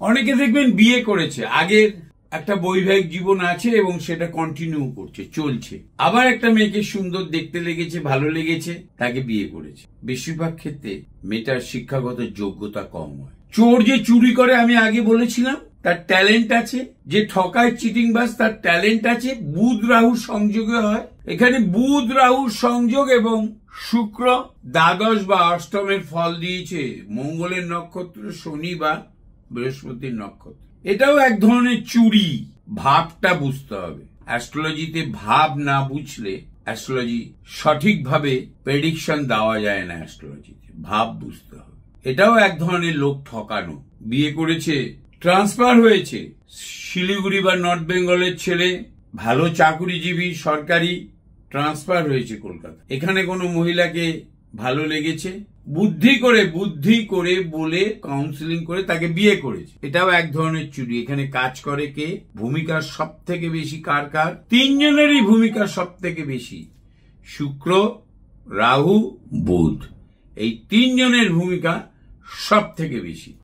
অনেকে দেখবেন বিয়ে করেছে, আগের একটা বৈবাহিক জীবন আছে এবং সেটা কন্টিনিউ করছে, চলছে। আবার একটা মেয়েকে সুন্দর দেখতে লেগেছে, ভালো লেগেছে, তাকে বিয়ে করেছে। বেশিরভাগ ক্ষেত্রে মেয়েটার শিক্ষাগত যোগ্যতা কম হয়। চোর যে চুরি করে, আমি আগে বলেছিলাম তার ট্যালেন্ট আছে, যে ঠকায় চিটিংবাজ তার ট্যালেন্ট আছে। বুধ রাহু সংযোগে হয়, এখানে বুধ রাহু সংযোগ এবং শুক্র দ্বাদশ বা অষ্টমের ফল দিয়েছে মঙ্গলের নক্ষত্র, শনি বা বৃহস্পতির নক্ষত্র। এটাও এক ধরনের চুরি। ভাবটা বুঝতে হবে। অ্যাস্ট্রোলজিতে ভাব না বুঝলে অ্যাস্ট্রোলজি সঠিকভাবে প্রেডিকশন দেওয়া যায় না। অ্যাস্ট্রোলজিতে ভাব বুঝতে হবে। এটাও এক ধরনের লোক ঠকানো। বিয়ে করেছে, ট্রান্সফার হয়েছে, শিলিগুড়ি বা নর্থ বেঙ্গলের ছেলে, ভালো চাকুরিজীবী, সরকারি, ট্রান্সফার হয়েছে কলকাতা। এখানে কোনো মহিলাকে ভালো লেগেছে, বুদ্ধি করে বলে কাউন্সিলিং করে তাকে বিয়ে করেছে। এটাও এক ধরনের চুরি। এখানে কাজ করে কে? ভূমিকা সব থেকে বেশি কার? তিনজনেরই ভূমিকা সব থেকে বেশি, শুক্র, রাহু, বুধ। এই তিনজনের ভূমিকা সব থেকে বেশি।